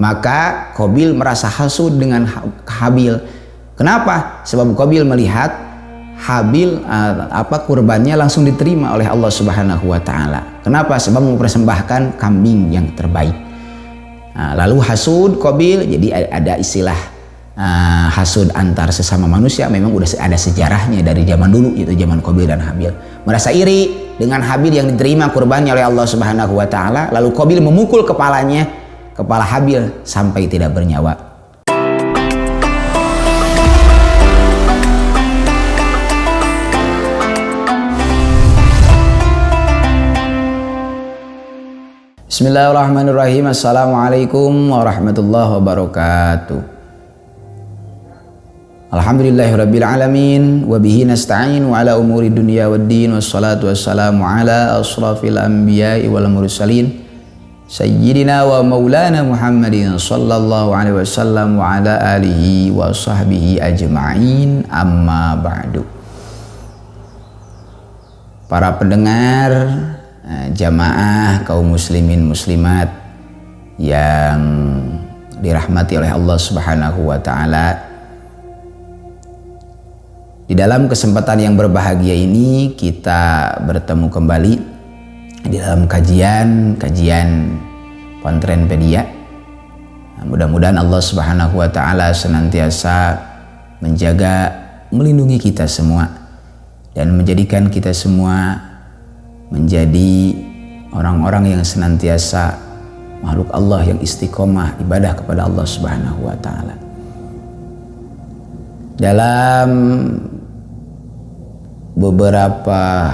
Maka Qabil merasa hasud dengan Habil. Kenapa? Sebab Qabil melihat Habil kurbannya langsung diterima oleh Allah Subhanahu wa taala. Kenapa? Sebab mempersembahkan kambing yang terbaik. Lalu hasud Qabil, jadi ada istilah hasud antar sesama manusia memang udah ada sejarahnya dari zaman dulu, yaitu zaman Qabil dan Habil. Merasa iri dengan Habil yang diterima kurbannya oleh Allah Subhanahu wa taala, lalu Qabil memukul kepala Habil sampai tidak bernyawa. Bismillahirrahmanirrahim. Assalamualaikum warahmatullahi wabarakatuh. Alhamdulillahirabbil alamin wa bihi nasta'in wa ala umuri dunya waddin wassalatu wassalamu ala asrafil anbiya'i wal mursalin sayyidina wa maulana Muhammadin sallallahu alaihi wasallam wa ala alihi wa sahbihi ajma'in, amma ba'du. Para pendengar, jamaah kaum muslimin muslimat yang dirahmati oleh Allah Subhanahu wa taala, di dalam kesempatan yang berbahagia ini kita bertemu kembali di dalam kajian Pontrenpedia. Mudah-mudahan Allah Subhanahu wa taala senantiasa menjaga, melindungi kita semua dan menjadikan kita semua menjadi orang-orang yang senantiasa makhluk Allah yang istiqomah ibadah kepada Allah Subhanahu wa taala. Dalam beberapa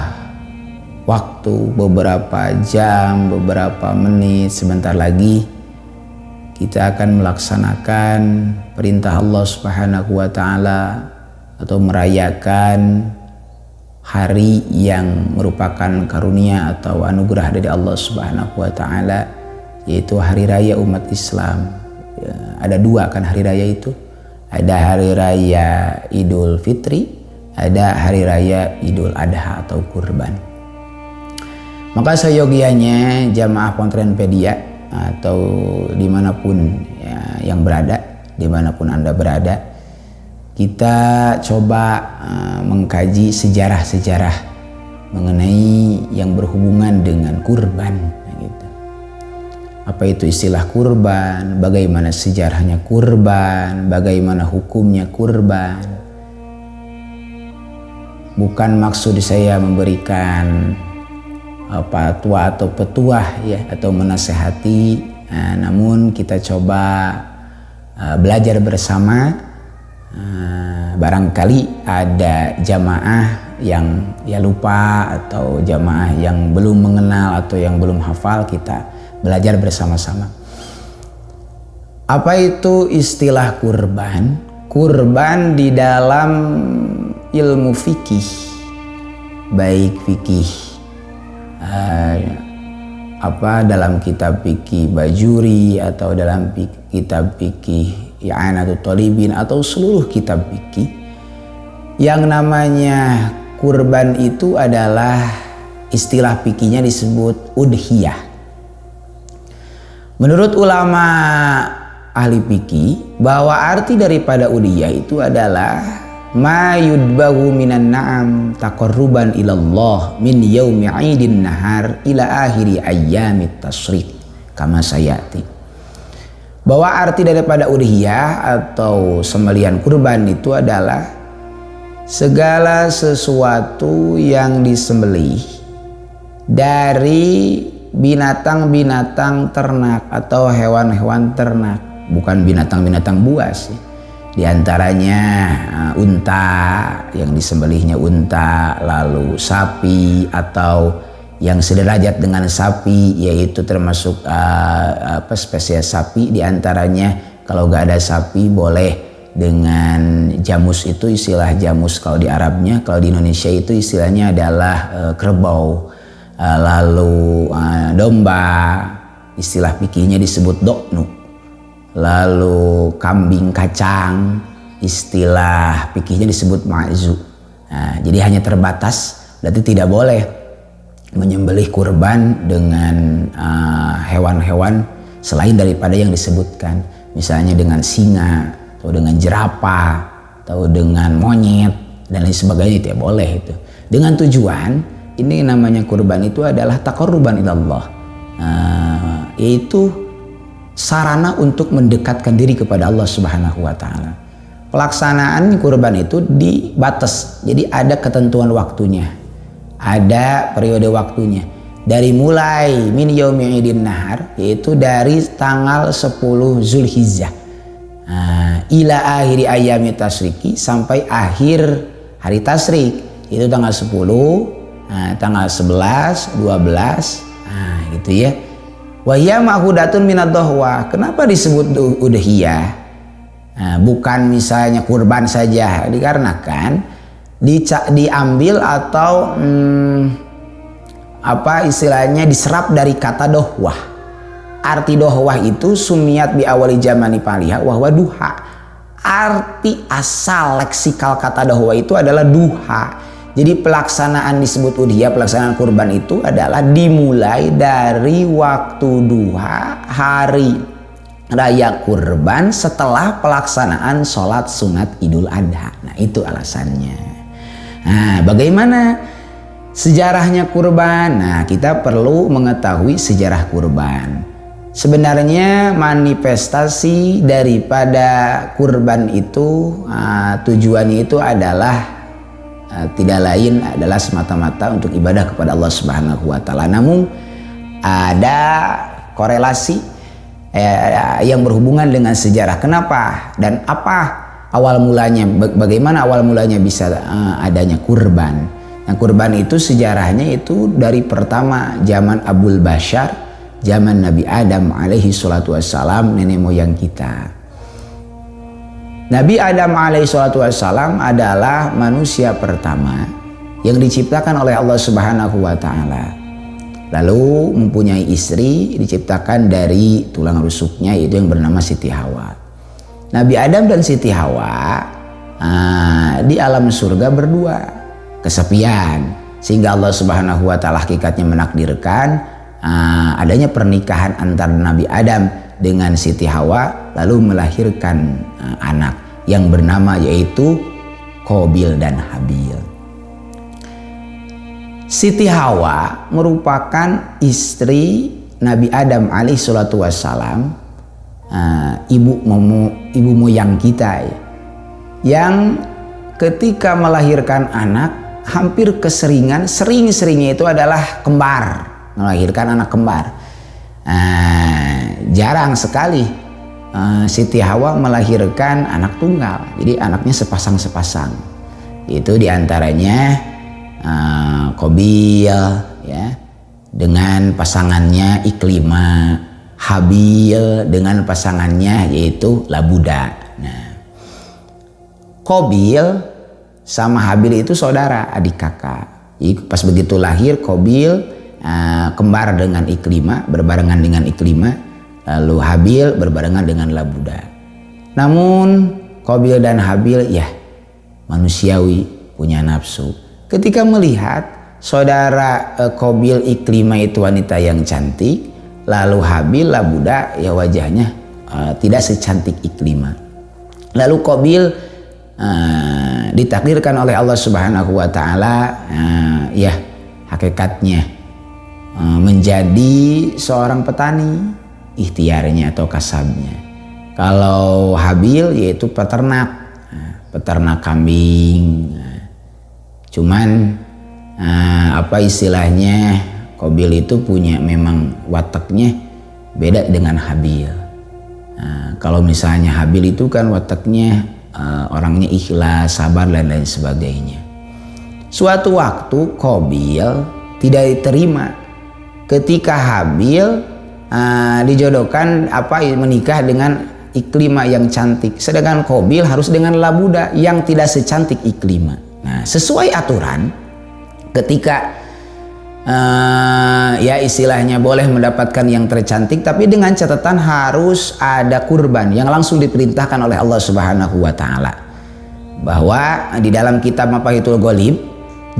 waktu, beberapa jam, beberapa menit, sebentar lagi kita akan melaksanakan perintah Allah Subhanahu wa taala atau merayakan hari yang merupakan karunia atau anugerah dari Allah Subhanahu wa taala, yaitu hari raya umat Islam. Ada dua kan hari raya itu. Ada hari raya Idul Fitri, ada hari raya Idul Adha atau kurban. Maka seyogianya jamaah Pontrenpedia atau dimanapun yang berada, dimanapun Anda berada, kita coba mengkaji sejarah-sejarah mengenai yang berhubungan dengan kurban. Apa itu istilah kurban, bagaimana sejarahnya kurban, bagaimana hukumnya kurban. Bukan maksud saya memberikan fatwa atau petuah ya, atau menasehati, namun kita coba belajar bersama. Barangkali ada jamaah yang lupa atau jamaah yang belum mengenal atau yang belum hafal, kita belajar bersama-sama. Apa itu istilah kurban? Kurban di dalam ilmu fikih, baik fikih dalam kitab fikih Bajuri atau dalam kitab fikih I'anatul Talibin atau seluruh kitab fikih, yang namanya kurban itu adalah istilah fikihnya disebut udhiyah. Menurut ulama ahli fikih, bahwa arti daripada udhiyah itu adalah ma yudbahu minan na'am taqarruban ilallah min yaumi 'idin nahar ila akhiri ayyamit tasyrik kama sayati. Bahwa arti daripada udhiyah atau sembelihan kurban itu adalah segala sesuatu yang disembelih dari binatang-binatang ternak atau hewan-hewan ternak, bukan binatang-binatang buas. Di antaranya unta, yang disembelihnya unta, lalu sapi atau yang sederajat dengan sapi, yaitu termasuk spesies sapi. Di antaranya kalau gak ada sapi boleh dengan jamus, itu istilah jamus kalau di Arabnya, kalau di Indonesia itu istilahnya adalah kerbau. Lalu domba, istilah fikihnya disebut doknu. Lalu kambing kacang, istilah fikihnya disebut ma'zu. Jadi hanya terbatas, berarti tidak boleh menyembelih kurban dengan hewan-hewan selain daripada yang disebutkan, misalnya dengan singa atau dengan jerapah atau dengan monyet dan lain sebagainya, tidak boleh itu. Dengan tujuan ini namanya kurban itu adalah taqarruban ilallah, yaitu sarana untuk mendekatkan diri kepada Allah Subhanahu wa taala. Pelaksanaan kurban itu dibatas, jadi ada ketentuan waktunya, ada periode waktunya. Dari mulai min yaumi idin nahar, yaitu dari tanggal 10 Zulhijjah, ila akhiri ayami tasriki, sampai akhir hari tasrik, itu tanggal 10, tanggal 11, 12, gitu ya. Wa hiya ma'hudatun minad dhahwa. Kenapa disebut udhiyah? Bukan misalnya kurban saja, dikarenakan diambil atau apa istilahnya diserap dari kata dohwah. Arti dohwah itu sumiyat bi awali jamani paliha wahwa duha. Arti asal leksikal kata dohwah itu adalah duha. Jadi pelaksanaan disebut udhiyah, pelaksanaan kurban itu adalah dimulai dari waktu duha hari raya kurban setelah pelaksanaan sholat sunat Idul Adha. Nah, itu alasannya. Nah, bagaimana sejarahnya kurban? Nah, kita perlu mengetahui sejarah kurban. Sebenarnya manifestasi daripada kurban itu, tujuannya itu adalah tidak lain adalah semata-mata untuk ibadah kepada Allah Subhanahu wa taala. Namun ada korelasi yang berhubungan dengan sejarah. Kenapa dan apa awal mulanya, bagaimana awal mulanya bisa adanya kurban. Nah, kurban itu sejarahnya itu dari pertama zaman Abul Bashar, zaman Nabi Adam alaihi salatu wassalam, nenek moyang kita. Nabi Adam alaihi salatu wassalam adalah manusia pertama yang diciptakan oleh Allah Subhanahu wa taala. Lalu mempunyai istri diciptakan dari tulang rusuknya, yaitu yang bernama Siti Hawa. Nabi Adam dan Siti Hawa di alam surga berdua, kesepian, sehingga Allah Subhanahu wa taala hakikatnya menakdirkan adanya pernikahan antara Nabi Adam dengan Siti Hawa, lalu melahirkan anak yang bernama yaitu Qabil dan Habil. Siti Hawa merupakan istri Nabi Adam alaihi salatu wassalam, ibu moyang kita, yang ketika melahirkan anak hampir sering-seringnya itu adalah kembar, melahirkan anak kembar. Jarang sekali Siti Hawa melahirkan anak tunggal, jadi anaknya sepasang-sepasang. Itu diantaranya Qabil ya dengan pasangannya Iklimah, Habil dengan pasangannya yaitu Labuda. Nah, Qabil sama Habil itu saudara, adik kakak. Jadi pas begitu lahir Qabil kembar dengan Iklimah, berbarengan dengan Iklimah, lalu Habil berbarengan dengan Labuda. Namun Qabil dan Habil ya manusiawi, punya nafsu. Ketika melihat saudara Qabil Iklimah itu wanita yang cantik, lalu Habil Labuda ya wajahnya tidak secantik Iklimah. Lalu Qabil ditakdirkan oleh Allah Subhanahu wa taala ya hakikatnya menjadi seorang petani, ikhtiarnya atau kasabnya. Kalau Habil yaitu peternak kambing. Cuman apa istilahnya, Qabil itu punya memang wataknya beda dengan Habil. Kalau misalnya Habil itu kan wataknya orangnya ikhlas, sabar dan lain sebagainya. Suatu waktu Qabil tidak diterima ketika Habil dijodohkan menikah dengan Iklimah yang cantik, sedangkan Qabil harus dengan Labuda yang tidak secantik Iklimah. Nah, sesuai aturan ketika ya istilahnya boleh mendapatkan yang tercantik, tapi dengan catatan harus ada kurban yang langsung diperintahkan oleh Allah Subhanahu wa taala. Bahwa di dalam kitab Mafahitul Ghalib,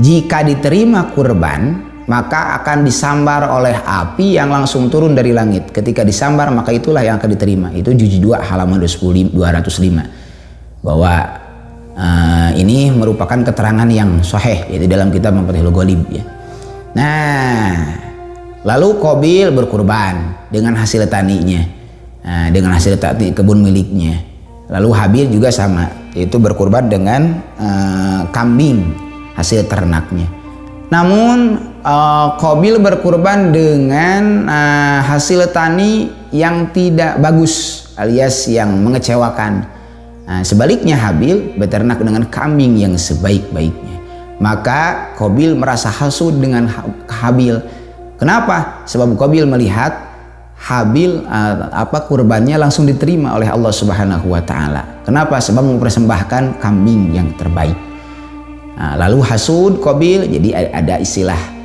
jika diterima kurban maka akan disambar oleh api yang langsung turun dari langit. Ketika disambar maka itulah yang akan diterima. Itu juz 2 halaman 205 bahwa ini merupakan keterangan yang sahih, yaitu dalam kitab Mafatihul Ghalib ya. Nah, lalu Qabil berkurban dengan hasil taninya, dengan hasil tani kebun miliknya. Lalu Habil juga sama, yaitu berkurban dengan kambing hasil ternaknya. Namun Qabil berkurban dengan hasil tani yang tidak bagus alias yang mengecewakan. Sebaliknya Habil beternak dengan kambing yang sebaik-baiknya. Maka Qabil merasa hasud dengan Habil. Kenapa? Sebab Qabil melihat Habil kurbannya langsung diterima oleh Allah Subhanahu wa taala. Kenapa? Sebab mempersembahkan kambing yang terbaik. Lalu hasud Qabil, jadi ada istilah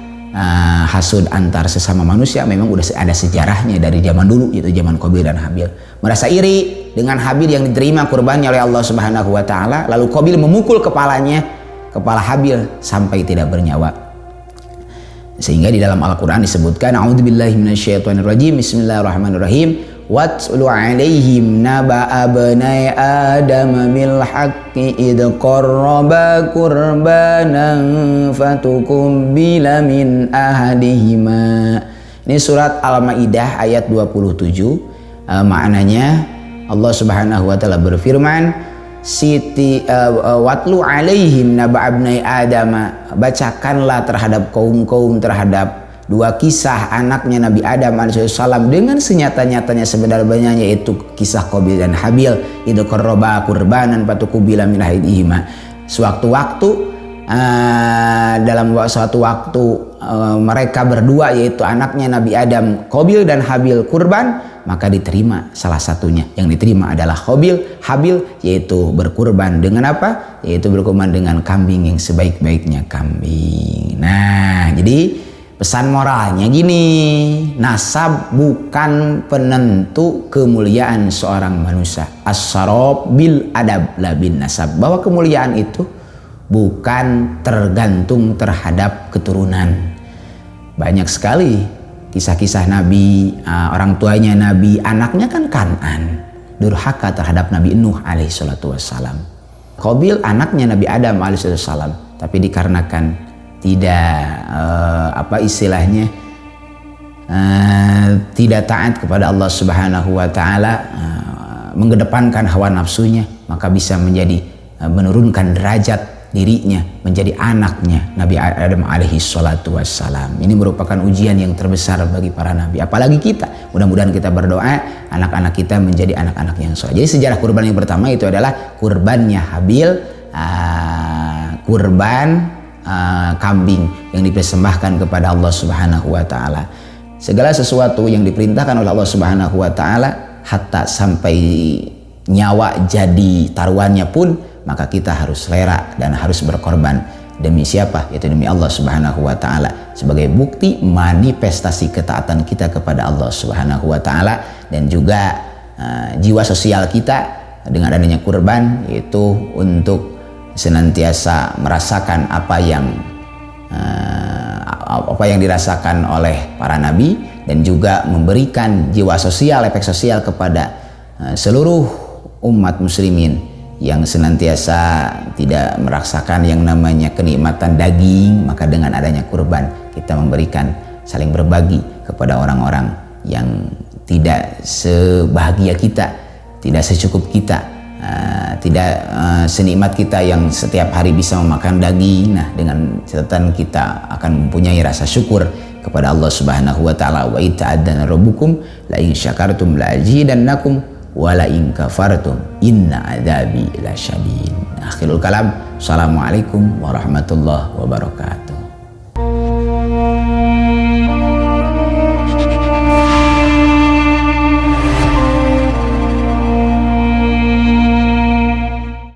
hasud antar sesama manusia, memang udah ada sejarahnya dari zaman dulu, yaitu zaman Qabil dan Habil. Merasa iri dengan Habil yang diterima kurbannya oleh Allah Subhanahu wa taala, lalu Qabil memukul kepala Habil sampai tidak bernyawa. Sehingga di dalam Al-Qur'an disebutkan, a'udzubillahi minasyaitonirrajim, bismillahirrahmanirrahim, watlu alaihim naba'a bnai adam bil haqqi id qarraba qurbanan fatukubbila min ahadihima. Ini surat Al-Maidah ayat 27. Maknanya Allah Subhanahu wa taala berfirman, watlu alaihim naba'a bnai adam, bacakanlah terhadap kaum-kaum, terhadap dua kisah anaknya Nabi Adam alaihissalam dengan senyata-nyatanya sebenarnya, yaitu kisah Qabil dan Habil. Itu qarraba qurbanan fatukubbila min ahadihima. Dalam suatu waktu mereka berdua, yaitu anaknya Nabi Adam, Qabil dan Habil kurban, maka diterima salah satunya. Yang diterima adalah Habil, yaitu berkurban dengan apa? Yaitu berkurban dengan kambing yang sebaik-baiknya kambing. Nah, jadi pesan moralnya gini, nasab bukan penentu kemuliaan seorang manusia. As-sarab bil adab la bin nasab. Bahwa kemuliaan itu bukan tergantung terhadap keturunan. Banyak sekali kisah-kisah Nabi, orang tuanya Nabi, anaknya kan Kan'an, durhaka terhadap Nabi Nuh alaihissalatu wassalam. Qabil anaknya Nabi Adam alaihissalatu wassalam, tapi dikarenakan tidak tidak taat kepada Allah Subhanahu wa taala, mengedepankan hawa nafsunya, maka bisa menjadi menurunkan derajat dirinya menjadi anaknya Nabi Adam alaihi salatu wassalam. Ini merupakan ujian yang terbesar bagi para nabi, apalagi kita. Mudah-mudahan kita berdoa anak-anak kita menjadi anak-anak yang saleh. Jadi sejarah kurban yang pertama itu adalah kurbannya Habil, kurban kambing yang dipersembahkan kepada Allah Subhanahu wa taala. Segala sesuatu yang diperintahkan oleh Allah Subhanahu wa taala, hatta sampai nyawa jadi taruhannya pun, maka kita harus rela dan harus berkorban. Demi siapa? Yaitu demi Allah Subhanahu wa taala, sebagai bukti manifestasi ketaatan kita kepada Allah Subhanahu wa taala, dan juga jiwa sosial kita dengan adanya kurban, yaitu untuk senantiasa merasakan apa yang dirasakan oleh para nabi, dan juga memberikan jiwa sosial, efek sosial kepada seluruh umat muslimin yang senantiasa tidak merasakan yang namanya kenikmatan daging. Maka dengan adanya kurban, kita memberikan, saling berbagi kepada orang-orang yang tidak sebahagia kita, tidak secukup kita, tidak senikmat kita yang setiap hari bisa memakan daging. Nah, dengan catatan kita akan mempunyai rasa syukur kepada Allah Subhanahu wa taala. Wa ta'adzana rabbukum la in syakartum la azidannakum wala in kafartum inna adzabi lasyadid. Akhirul kalam. Assalamualaikum warahmatullahi wabarakatuh.